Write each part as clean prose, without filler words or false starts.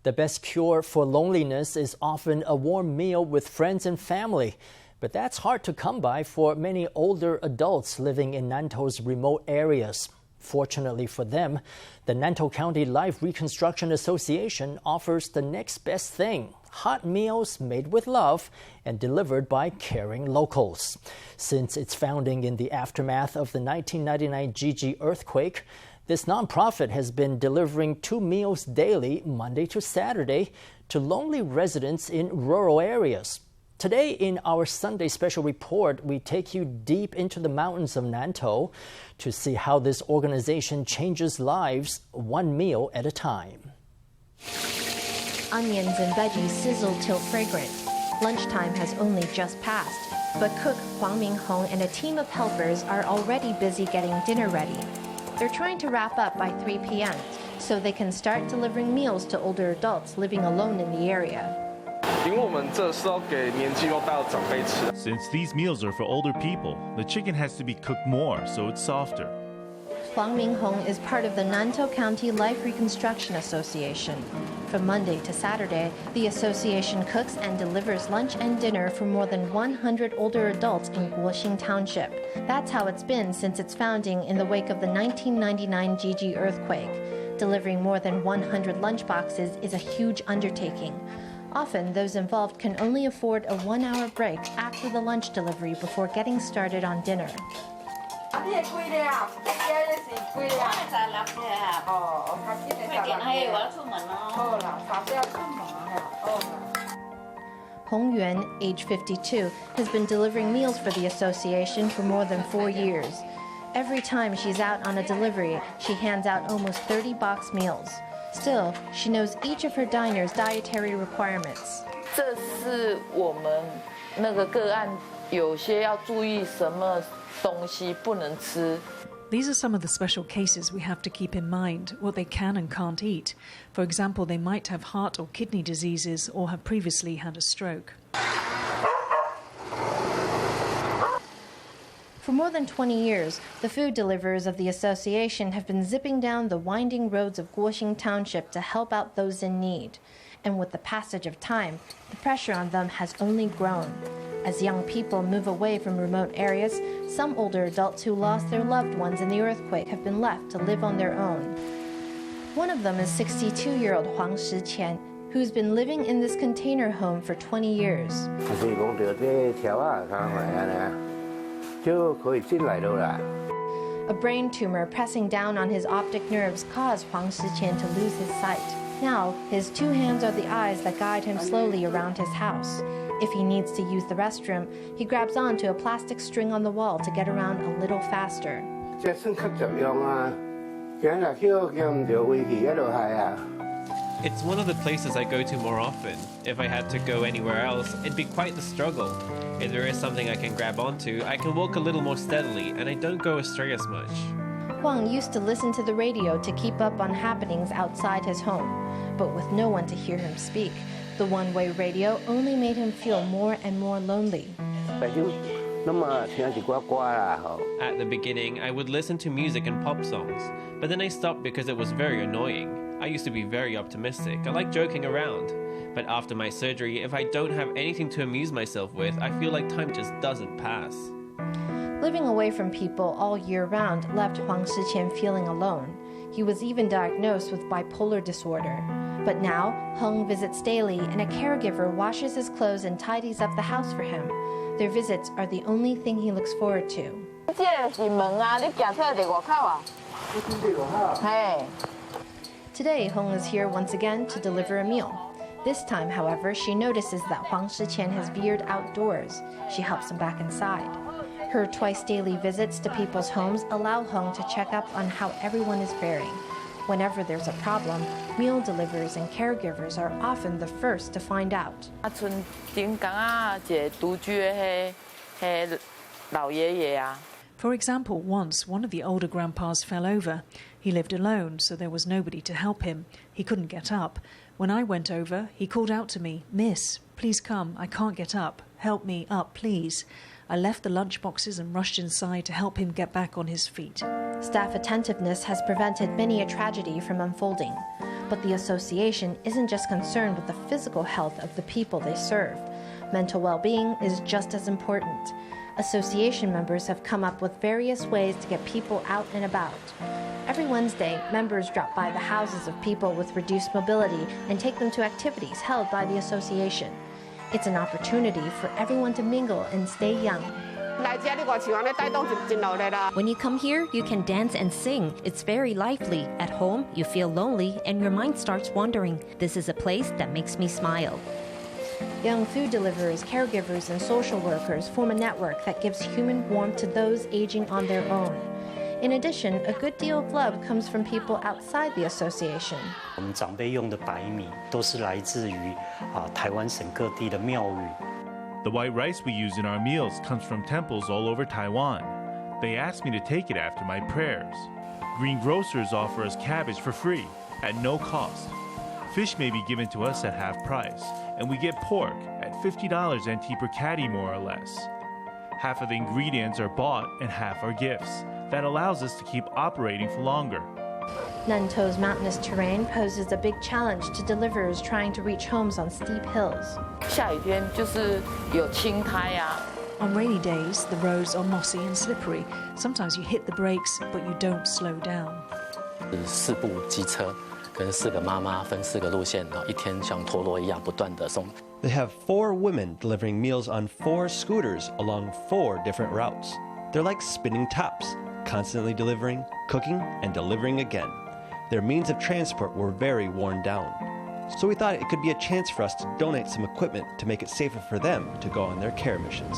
The best cure for loneliness is often a warm meal with friends and family. But that's hard to come by for many older adults living in Nantou's remote areas. Fortunately for them, the Nantou County Life Reconstruction Association offers the next best thing: hot meals made with love and delivered by caring locals. Since its founding in the aftermath of the 1999 Jiji earthquake, this nonprofit has been delivering 2 meals daily, Monday to Saturday, to lonely residents in rural areas. Today, in our Sunday special report, we take you deep into the mountains of Nantou to see how this organization changes lives one meal at a time. Onions and veggies sizzle till fragrant. Lunchtime has only just passed, but cook Huang Ming-hung and a team of helpers are already busy getting dinner ready. They're trying to wrap up by 3 p.m. so they can start delivering meals to older adults living alone in the area. Since these meals are for older people, the chicken has to be cooked more so it's softer. Huang Ming-hung is part of the Nantou County Life Reconstruction Association. From Monday to Saturday, the association cooks and delivers lunch and dinner for more than 100 older adults in Guoxing Township. That's how it's been since its founding in the wake of the 1999 Jiji earthquake. Delivering more than 100 lunchboxes is a huge undertaking. Often, those involved can only afford a 1-hour break after the lunch delivery before getting started on dinner. Hong Yuan, age 52, has been delivering meals for the association for more than 4 years. Every time she's out on a delivery, she hands out almost 30 box meals. Still, she knows each of her diners' dietary requirements. These are some of the special cases we have to keep in mind, what they can and can't eat. For example, they might have heart or kidney diseases or have previously had a stroke. For more than 20 years, the food deliverers of the association have been zipping down the winding roads of Guoxing Township to help out those in need. And with the passage of time, the pressure on them has only grown. As young people move away from remote areas, some older adults who lost their loved ones in the earthquake have been left to live on their own. One of them is 62-year-old Huang Ming-hung, who's been living in this container home for 20 years. A brain tumor pressing down on his optic nerves caused Huang Ming-hung to lose his sight. Now, his 2 hands are the eyes that guide him slowly around his house. If he needs to use the restroom, he grabs onto a plastic string on the wall to get around a little faster. It's one of the places I go to more often. If I had to go anywhere else, it'd be quite the struggle. If there is something I can grab onto, I can walk a little more steadily and I don't go astray as much. Huang used to listen to the radio to keep up on happenings outside his home. But with no one to hear him speak, the one-way radio only made him feel more and more lonely. At the beginning, I would listen to music and pop songs, but then I stopped because it was very annoying. I used to be very optimistic. I like joking around. But after my surgery, if I don't have anything to amuse myself with, I feel like time just doesn't pass. Living away from people all year round left Huang Ming-hung feeling alone. He was even diagnosed with bipolar disorder. But now, Hung visits daily and a caregiver washes his clothes and tidies up the house for him. Their visits are the only thing he looks forward to. Today, Hong is here once again to deliver a meal. This time, however, she notices that Huang Ming-hung has veered outdoors. She helps him back inside. Her twice-daily visits to people's homes allow Hong to check up on how everyone is faring. Whenever there's a problem, meal deliverers and caregivers are often the first to find out. For example, once one of the older grandpas fell over. He lived alone, so there was nobody to help him. He couldn't get up. When I went over, he called out to me, "Miss, please come, I can't get up. Help me up, please." I left the lunch boxes and rushed inside to help him get back on his feet. Staff attentiveness has prevented many a tragedy from unfolding. But the association isn't just concerned with the physical health of the people they serve. Mental well-being is just as important. Association members have come up with various ways to get people out and about. Every Wednesday, members drop by the houses of people with reduced mobility and take them to activities held by the association. It's an opportunity for everyone to mingle and stay young. When you come here, you can dance and sing. It's very lively. At home, you feel lonely and your mind starts wandering. This is a place that makes me smile. Young food deliverers, caregivers, and social workers form a network that gives human warmth to those aging on their own. In addition, a good deal of love comes from people outside the association. 我们长辈用的白米都是来自于台湾省各地的庙宇。 The white rice we use in our meals comes from temples all over Taiwan. They asked me to take it after my prayers. Green grocers offer us cabbage for free, at no cost. Fish may be given to us at half price, and we get pork at $50 NT per catty more or less. Half of the ingredients are bought and half are gifts. That allows us to keep operating for longer. Nantou's mountainous terrain poses a big challenge to deliverers trying to reach homes on steep hills. 下雨天就是有青苔啊。 On rainy days, the roads are mossy and slippery. Sometimes you hit the brakes, but you don't slow down. 4部机车跟4个妈妈分4个路线，然后一天像陀螺一样不断地送。 They have 4 women delivering meals on 4 scooters along 4 different routes. They're like spinning tops, constantly delivering, cooking, and delivering again. Their means of transport were very worn down. So we thought it could be a chance for us to donate some equipment to make it safer for them to go on their care missions.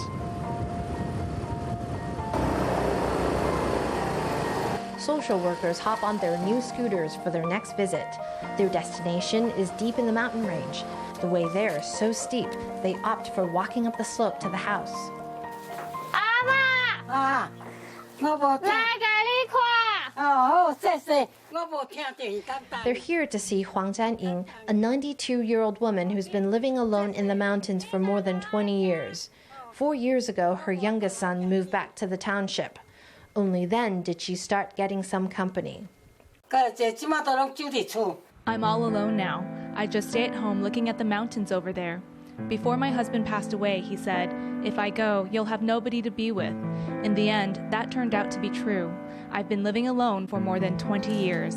Social workers hop on their new scooters for their next visit. Their destination is deep in the mountain range. The way there is so steep, they opt for walking up the slope to the house. They're here to see Huang Ming-hung, a 92-year-old woman who's been living alone in the mountains for more than 20 years. 4 years ago, her youngest son moved back to the township. Only then did she start getting some company. I'm all alone now. I just stay at home looking at the mountains over there. Before my husband passed away, he said, "If I go, you'll have nobody to be with." In the end, that turned out to be true. I've been living alone for more than 20 years.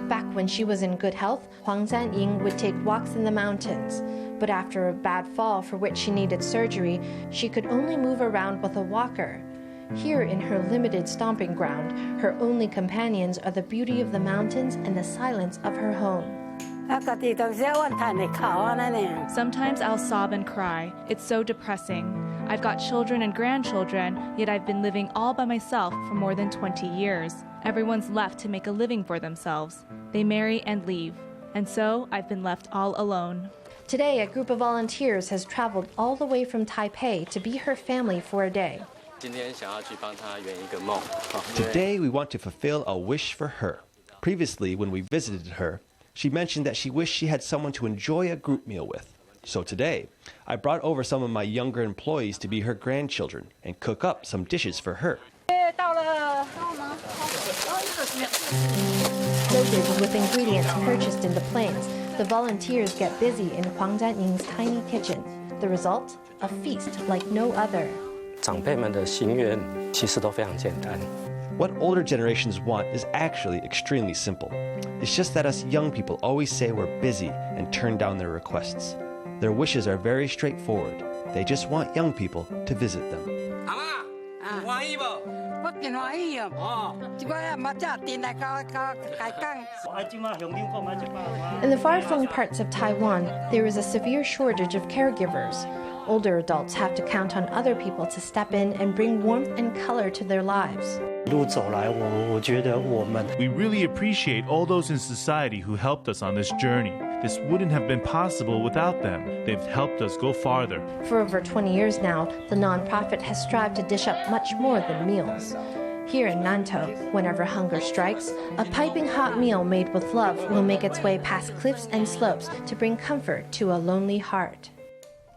Back when she was in good health, Huang Ming-hung would take walks in the mountains. But after a bad fall for which she needed surgery, she could only move around with a walker. Here in her limited stomping ground, her only companions are the beauty of the mountains and the silence of her home. Sometimes I'll sob and cry. It's so depressing. I've got children and grandchildren, yet I've been living all by myself for more than 20 years. Everyone's left to make a living for themselves. They marry and leave. And so I've been left all alone. Today, a group of volunteers has traveled all the way from Taipei to be her family for a day. Today, we want to fulfill a wish for her. Previously, when we visited her, she mentioned that she wished she had someone to enjoy a group meal with. So today, I brought over some of my younger employees to be her grandchildren and cook up some dishes for her. Loaded with ingredients purchased in the plains, the volunteers get busy in Huang Ming-hung's tiny kitchen. The result? A feast like no other. 长辈们的心愿其实都非常简单。 What older generations want is actually extremely simple. It's just that us young people always say we're busy and turn down their requests. Their wishes are very straightforward. They just want young people to visit them. In the far-flung parts of Taiwan, there is a severe shortage of caregivers. Older adults have to count on other people to step in and bring warmth and color to their lives. We really appreciate all those in society who helped us on this journey. This wouldn't have been possible without them. They've helped us go farther. For over 20 years now, the nonprofit has strived to dish up much more than meals. Here in Nantou, whenever hunger strikes, a piping hot meal made with love will make its way past cliffs and slopes to bring comfort to a lonely heart.